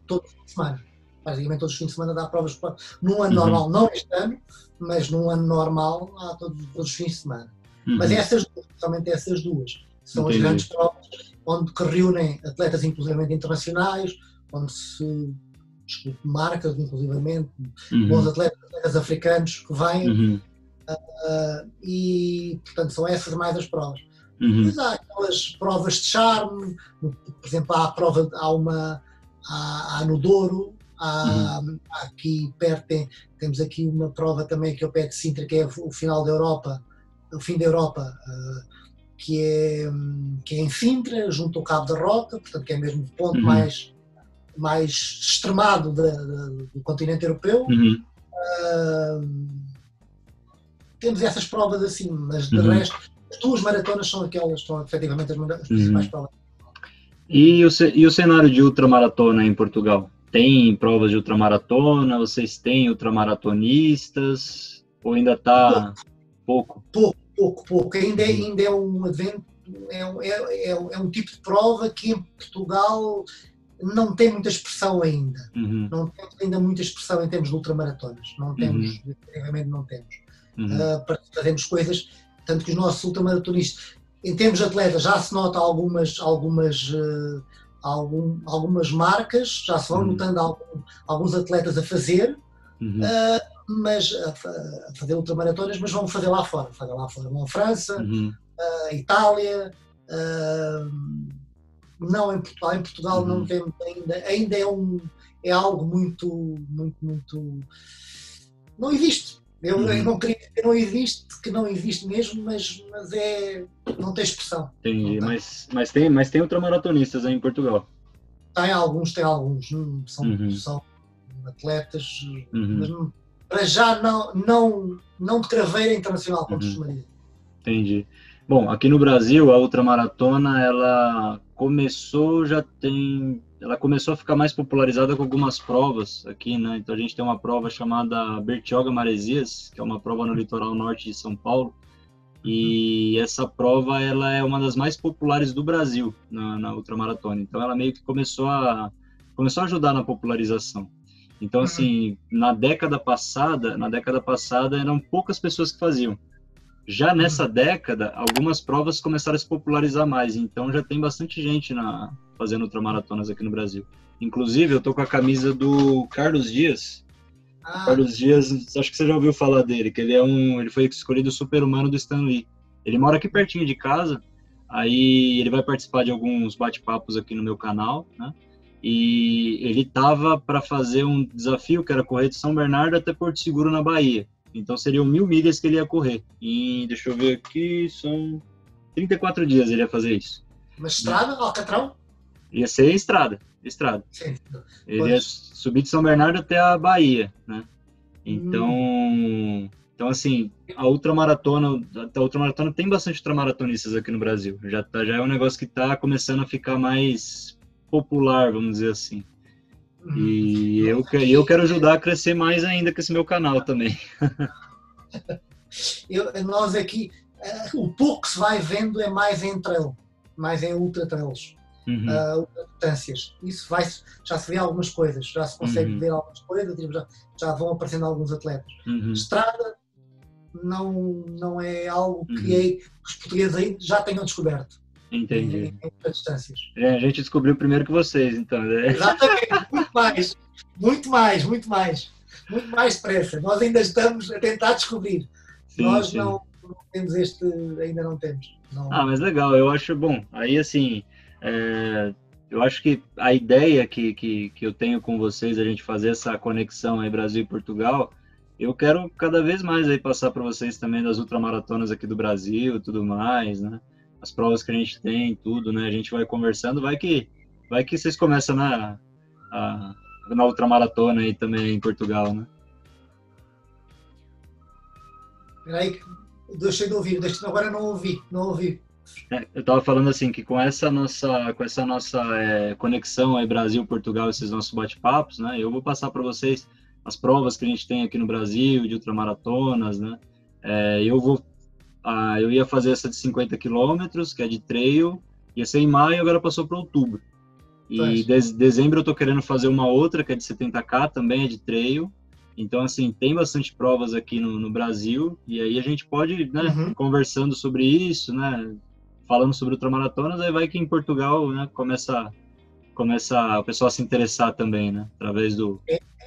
todo fim de semana. Praticamente todos os fins de semana há provas populares. Num ano normal, não este ano, mas num ano normal há todos os fins de semana. Mas especialmente essas duas, são as grandes provas que reúnem atletas inclusivamente internacionais, onde se discute marcas, inclusivamente, bons atletas africanos que vêm, e portanto são essas mais as provas. Depois há aquelas provas de charme, por exemplo, há no Douro, aqui perto temos aqui uma prova também que é o pé de Sintra, que é o final da Europa, o fim da Europa, que é em Sintra, junto ao Cabo da Roca, portanto que é mesmo o ponto mais extremado do continente europeu. Temos essas provas assim, mas de resto as duas maratonas são efetivamente as principais provas. E o cenário de ultramaratona em Portugal? Tem provas de ultramaratona? Vocês têm ultramaratonistas? Ou ainda está pouco? Pouco. Ainda é um evento, é um tipo de prova que em Portugal não tem muita expressão ainda. Não temos ainda muita expressão em termos de ultramaratonas. Não temos, efetivamente não temos. Fazemos coisas, tanto que os nossos ultramaratonistas, em termos de atletas, já se nota algumas marcas, já se vão notando alguns atletas a fazer, mas a fazer ultramaratonas, mas vão fazer lá fora. Vão à França, Itália, não em Portugal. Em Portugal não temos ainda é algo muito não existe. Eu não queria dizer que não existe mesmo, mas não tem expressão. Entendi, mas tem ultramaratonistas aí em Portugal? Tem alguns, são atletas, mas para já não de craveira internacional, como costuma dizer. Entendi. Bom, aqui no Brasil, a ultramaratona, ela começou a ficar mais popularizada com algumas provas aqui, né? Então a gente tem uma prova chamada Bertioga-Maresias, que é uma prova no litoral norte de São Paulo, e essa prova ela é uma das mais populares do Brasil na ultramaratona. Então ela meio que começou a ajudar na popularização. Então assim, na década passada eram poucas pessoas que faziam. Já nessa década, algumas provas começaram a se popularizar mais, então já tem bastante gente fazendo ultramaratonas aqui no Brasil. Inclusive, eu tô com a camisa do Carlos Dias. Carlos Dias, acho que você já ouviu falar dele, que ele foi escolhido super-humano do Stan Lee. Ele mora aqui pertinho de casa, aí ele vai participar de alguns bate-papos aqui no meu canal, né? E ele tava para fazer um desafio que era correr de São Bernardo até Porto Seguro, na Bahia. Então seriam 1000 milhas que ele ia correr. E deixa eu ver aqui, são 34 dias ele ia fazer isso. Uma estrada, Alcatrão? Ia ser estrada. Sim. Ele ia subir de São Bernardo até a Bahia, né? Então assim, a ultramaratona tem bastante ultramaratonistas aqui no Brasil. Já é um negócio que está começando a ficar mais popular, vamos dizer assim. E eu quero ajudar a crescer mais ainda com esse meu canal também. Nós aqui, o pouco que se vai vendo é mais em trail, mais em ultra trails, ultra distâncias. Isso já se vê algumas coisas, já se consegue ver algumas coisas, já vão aparecendo alguns atletas. Estrada não é algo que os portugueses aí já tenham descoberto. Entendi. Em distâncias. A gente descobriu primeiro que vocês, então. Né? Exatamente, muito mais depressa. Nós ainda estamos a tentar descobrir. Nós não temos ainda não temos. Não. Mas legal, eu acho bom. Aí, assim, Eu acho que a ideia que eu tenho com vocês, a gente fazer essa conexão aí Brasil e Portugal, eu quero cada vez mais aí passar para vocês também das ultramaratonas aqui do Brasil, tudo mais, né? As provas que a gente tem, tudo, né? A gente vai conversando, vai que vocês começam na ultramaratona aí também em Portugal, né? Peraí, deixei de ouvir, agora não ouvi. Eu estava falando assim que com essa nossa conexão aí Brasil-Portugal, esses nossos bate-papos, né? Eu vou passar para vocês as provas que a gente tem aqui no Brasil de ultramaratonas, né? Eu ia fazer essa de 50 quilômetros, que é de trail, ia ser em maio, agora passou para outubro. E dezembro eu tô querendo fazer uma outra, que é de 70K, também é de trail. Então, assim, tem bastante provas aqui no Brasil, e aí a gente pode, né, conversando sobre isso, né, falando sobre ultramaratonas, aí vai que em Portugal, né, começa o pessoal a se interessar também, né, através do...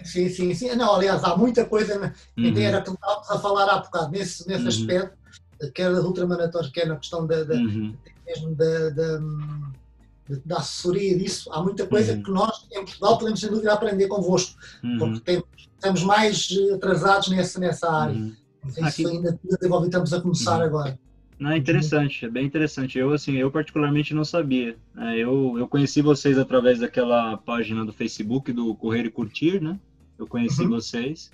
Sim. Não, aliás, há muita coisa, né? Era que estávamos a falar há bocado, nesse aspecto, quer das ultramaratonas, quer na questão mesmo da assessoria disso, há muita coisa que nós, em Portugal, podemos sem dúvida aprender convosco, porque estamos mais atrasados nessa área. Isso ainda desenvolve, estamos a começar agora. Não, é interessante, é bem interessante. Eu particularmente não sabia. Eu conheci vocês através daquela página do Facebook do Correr e Curtir, né? Eu conheci vocês.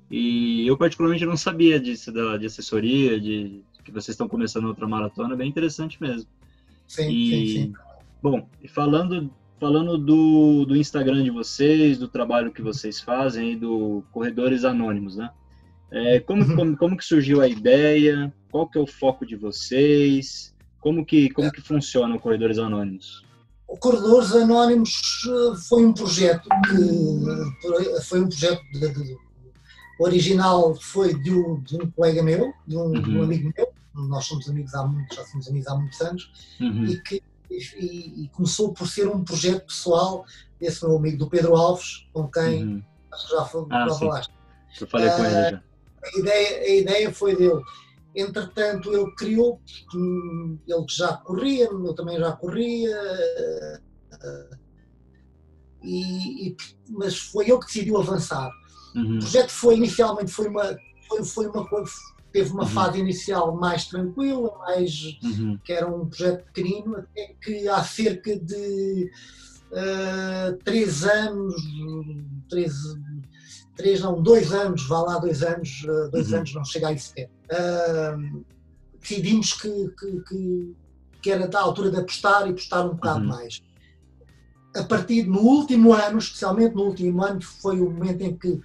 E eu particularmente não sabia disso, de assessoria, de que vocês estão começando outra maratona, é bem interessante mesmo. Sim. Bom, e falando do Instagram de vocês, do trabalho que vocês fazem, e do Corredores Anônimos, né? Como que surgiu a ideia? Qual que é o foco de vocês? Como que funciona o Corredores Anônimos? O Corredores Anónimos foi um projeto original, foi de um colega meu, de um amigo meu. Nós somos amigos já somos amigos há muitos anos, e começou por ser um projeto pessoal desse meu amigo, do Pedro Alves, com quem acho que já falaste. Eu falei com ele já. A ideia foi dele. Entretanto, ele criou, ele já corria, eu também já corria, mas foi ele que decidiu avançar. O projeto inicialmente teve uma fase inicial mais tranquila, que era um projeto pequenino, até que há cerca de 2 anos, vá lá 2 anos, 2 anos não chega a isso tempo. Decidimos que era da altura de apostar um bocado mais. A partir no último ano, especialmente no último ano, foi o momento em que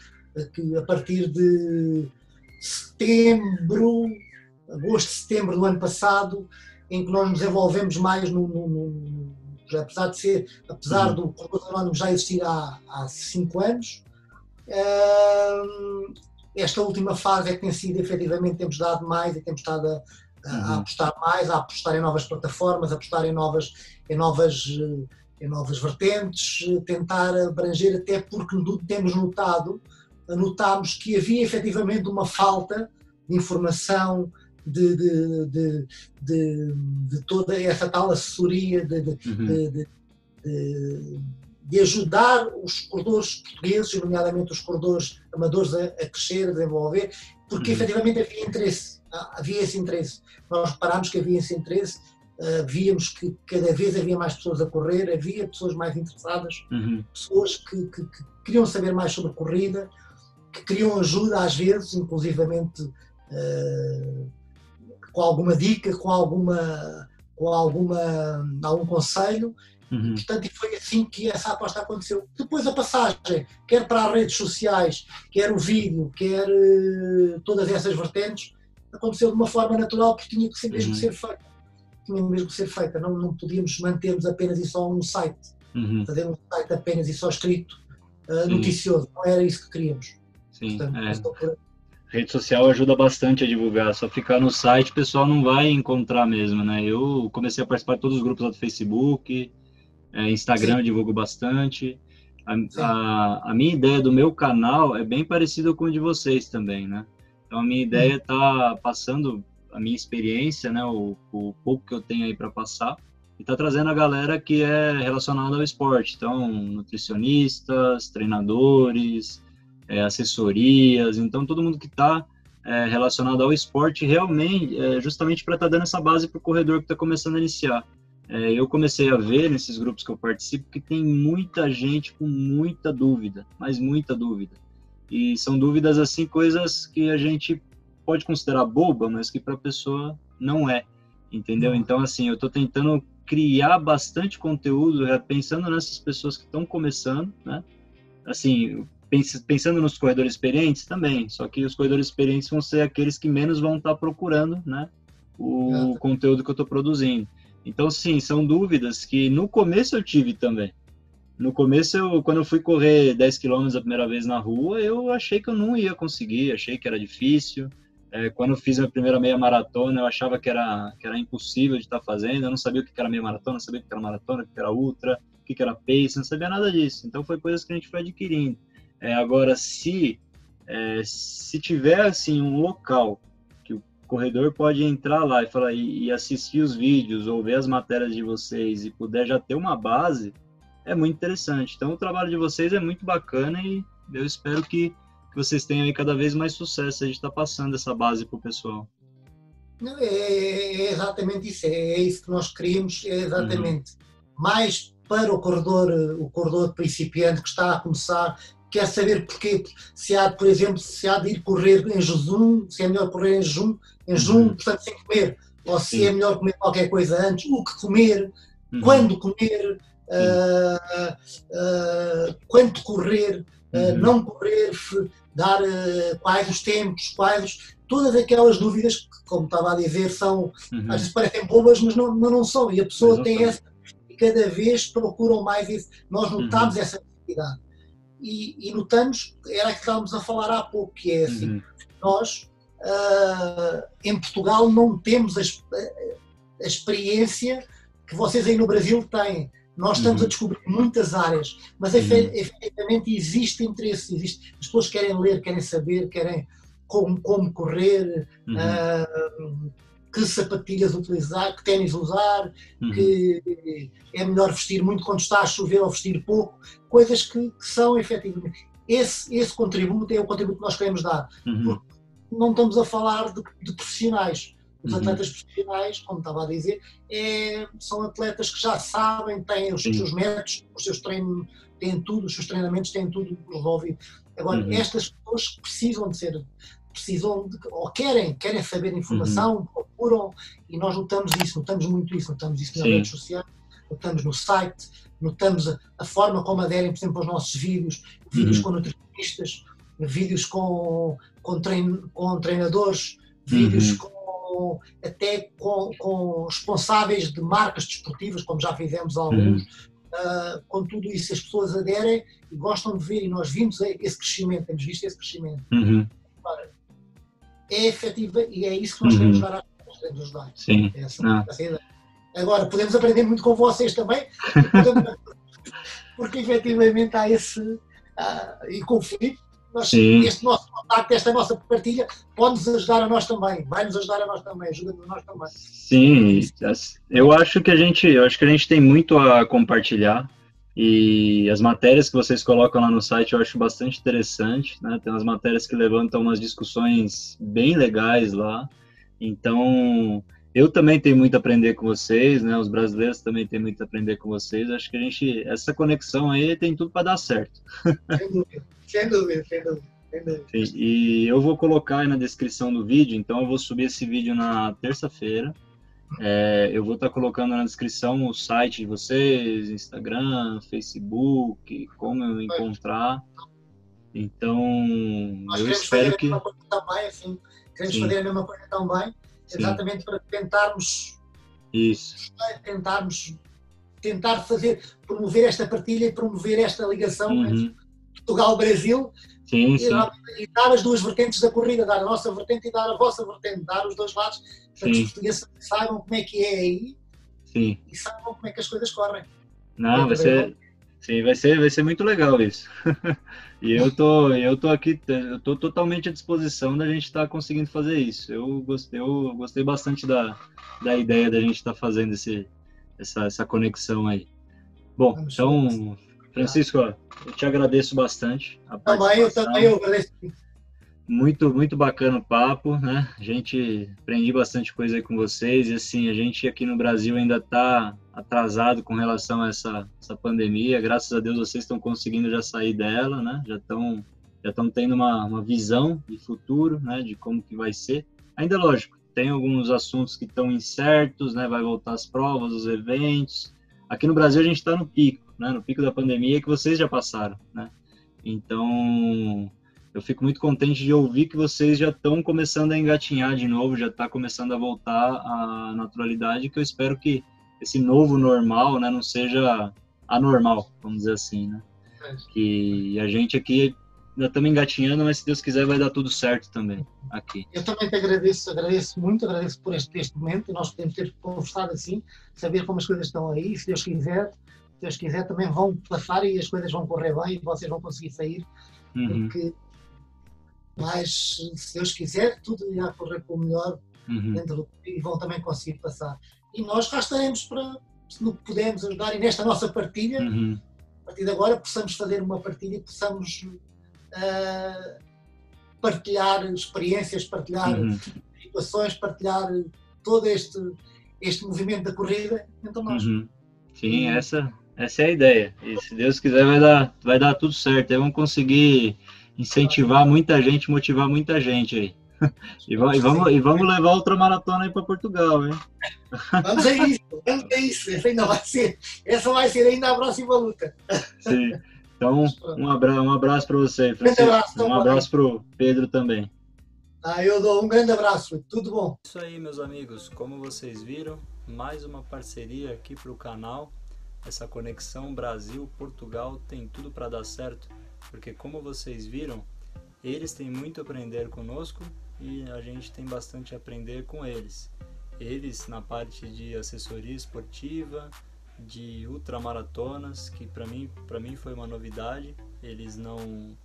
a partir de agosto, setembro do ano passado, em que nós nos envolvemos mais apesar do Corredores Anónimos já existir há 5 anos, esta última fase é que tem sido, efetivamente, temos dado mais e temos estado a apostar mais, a apostar em novas plataformas, a apostar em novas vertentes, tentar abranger, até porque notámos que havia efetivamente uma falta de informação, de toda essa tal assessoria, de ajudar os corredores portugueses, nomeadamente os corredores amadores, a crescer, a desenvolver, porque efetivamente havia esse interesse. Nós reparámos que havia esse interesse, víamos que cada vez havia mais pessoas a correr, havia pessoas mais interessadas, pessoas que queriam saber mais sobre corrida, que queriam ajuda às vezes, inclusivamente com alguma dica, com algum conselho. Portanto, e foi assim que essa aposta aconteceu. Depois a passagem, quer para as redes sociais, quer o vídeo, quer todas essas vertentes, aconteceu de uma forma natural, porque tinha que mesmo ser feita. Tinha mesmo que ser feita. Não podíamos manter-nos apenas e só um site, fazer um site apenas e só escrito, noticioso. Não era isso que queríamos. Sim, portanto, rede social ajuda bastante a divulgar, só ficar no site o pessoal não vai encontrar mesmo, né? Eu comecei a participar de todos os grupos lá do Facebook, Instagram eu divulgo bastante. A minha ideia do meu canal é bem parecida com a de vocês também, né? Então a minha ideia é tá passando a minha experiência, né? O pouco que eu tenho aí para passar, e está trazendo a galera que é relacionada ao esporte. Então, nutricionistas, treinadores, assessorias, então todo mundo que está relacionado ao esporte realmente, justamente para estar dando essa base para o corredor que está começando a iniciar. Eu comecei a ver nesses grupos que eu participo que tem muita gente com muita dúvida, mas muita dúvida. E são dúvidas, assim, coisas que a gente pode considerar boba, mas que para a pessoa não é, entendeu? Então, assim, eu estou tentando criar bastante conteúdo pensando nessas pessoas que estão começando, né? Assim, pensando nos corredores experientes também, só que os corredores experientes vão ser aqueles que menos vão estar procurando, né, o conteúdo que eu estou produzindo. Então, sim, são dúvidas que no começo eu tive também. No começo, quando eu fui correr 10 quilômetros a primeira vez na rua, eu achei que eu não ia conseguir, achei que era difícil. Quando eu fiz a minha primeira meia maratona, eu achava que era impossível de estar fazendo, eu não sabia o que era meia maratona, não sabia o que era maratona, o que era ultra, o que era pace, não sabia nada disso. Então, foi coisas que a gente foi adquirindo. Agora, se tiver assim, um local que o corredor pode entrar lá e falar, e assistir os vídeos ou ver as matérias de vocês e puder já ter uma base, é muito interessante. Então, o trabalho de vocês é muito bacana e eu espero que vocês tenham aí cada vez mais sucesso. A gente está passando essa base para o pessoal. Não, é exatamente isso. É isso que nós queríamos, é exatamente. Mais para o corredor principiante que está a começar, quer saber porquê, se há, por exemplo, se há de ir correr em jejum, se é melhor correr em jejum, portanto, sem comer, ou se é melhor comer qualquer coisa antes, o que comer, quando comer, quanto correr, não correr, dar quais os tempos, todas aquelas dúvidas que, como estava a dizer, são, às vezes parecem bobas, mas não são, e a pessoa tem essa, e cada vez procuram mais isso. Nós notamos essa necessidade. E notamos, era que estávamos a falar há pouco, que é assim, nós em Portugal não temos a experiência que vocês aí no Brasil têm. Nós estamos a descobrir muitas áreas, mas efetivamente existe interesse, as pessoas querem ler, querem saber, querem como correr, que sapatilhas utilizar, que ténis usar, que é melhor vestir muito quando está a chover ou vestir pouco, coisas que são efetivamente. Esse contributo é o contributo que nós queremos dar, porque não estamos a falar de profissionais. Os atletas profissionais, como estava a dizer, são atletas que já sabem, têm os seus métodos, os seus treinos, têm tudo, os seus treinamentos têm tudo resolvido. Agora, estas pessoas precisam ou querem saber informação, procuram, e nós notamos muito isso nas redes sociais, notamos no site, notamos a forma como aderem, por exemplo, aos nossos vídeos com nutricionistas, vídeos com treinadores, vídeos até com responsáveis de marcas desportivas, como já fizemos alguns. Com tudo isso, as pessoas aderem e gostam de ver, e nós vimos esse crescimento, temos visto esse crescimento. Agora, é efetiva e é isso que nós queremos dar às pessoas, queremos ajudar. Sim. Essa ideia. Agora, podemos aprender muito com vocês também, porque efetivamente há esse e com o Filipe, este nosso contacto, esta nossa partilha pode-nos ajudar a nós também, vai-nos ajudar a nós também, ajuda-nos a nós também. Sim, eu acho que a gente tem muito a compartilhar, e as matérias que vocês colocam lá no site eu acho bastante interessante, né? Tem umas matérias que levantam umas discussões bem legais lá, então eu também tenho muito a aprender com vocês, né? Os brasileiros também têm muito a aprender com vocês. Acho que essa conexão aí tem tudo para dar certo. Sem dúvida. Sim, e eu vou colocar aí na descrição do vídeo, então eu vou subir esse vídeo na terça-feira. Eu vou estar colocando na descrição o site de vocês, Instagram, Facebook, como eu encontrar. Então, nós eu espero que... Queremos fazer a mesma coisa também, exatamente para tentarmos promover esta partilha e promover esta ligação entre Portugal-Brasil e dar as duas vertentes da corrida, dar a nossa vertente e dar a vossa vertente, dar os dois lados para que os portugueses saibam como é que é aí e saibam como é que as coisas correm. Não, vai ser muito legal isso. E eu tô aqui, eu tô totalmente à disposição da gente estar conseguindo fazer isso. Eu gostei bastante da ideia da gente estar fazendo essa conexão aí. Bom, então, Francisco, ó, eu te agradeço bastante a participação. Também eu agradeço. Muito bacana o papo, né? Aprendi bastante coisa aí com vocês, e assim, a gente aqui no Brasil ainda está atrasado com relação a essa pandemia. Graças a Deus vocês estão conseguindo já sair dela, né? Já estão tendo uma visão de futuro, né? De como que vai ser. Ainda, lógico, tem alguns assuntos que estão incertos, né? Vai voltar as provas, os eventos. Aqui no Brasil a gente está no pico, né? No pico da pandemia que vocês já passaram, né? Então, eu fico muito contente de ouvir que vocês já estão começando a engatinhar de novo, já está começando a voltar à naturalidade, que eu espero que esse novo normal, né, não seja anormal, vamos dizer assim, né? Que a gente aqui ainda estamos engatinhando, mas se Deus quiser vai dar tudo certo também aqui. Eu também te agradeço muito por este momento, nós podemos ter conversado assim, saber como as coisas estão aí, se Deus quiser também vão passar e as coisas vão correr bem e vocês vão conseguir sair, porque mas se Deus quiser tudo irá correr para o melhor e vão também conseguir passar. E nós cá estaremos para, se não pudermos ajudar, e nesta nossa partilha, a partir de agora possamos fazer uma partilha e possamos partilhar experiências, partilhar situações, partilhar todo este movimento da corrida entre nós. Sim, essa é a ideia. E se Deus quiser vai dar tudo certo. Aí vamos conseguir incentivar muita gente, motivar muita gente aí. E vamos levar outra maratona aí para Portugal, hein? Vamos a isso. Essa vai ser ainda a próxima luta. Sim. Então, um abraço para você, Francisco. Um abraço para o Pedro também. Eu dou um grande abraço. Tudo bom. Isso aí, meus amigos. Como vocês viram, mais uma parceria aqui para o canal. Essa conexão Brasil-Portugal tem tudo para dar certo, porque como vocês viram, eles têm muito a aprender conosco e a gente tem bastante a aprender com eles. Eles na parte de assessoria esportiva, de ultramaratonas, que para mim foi uma novidade, eles não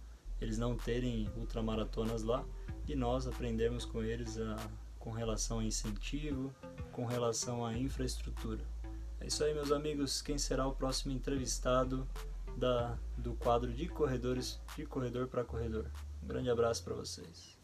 terem ultramaratonas lá, e nós aprendemos com eles com relação a incentivo, com relação à infraestrutura. É isso aí, meus amigos. Quem será o próximo entrevistado do quadro de corredores, de corredor para corredor? Um grande abraço para vocês.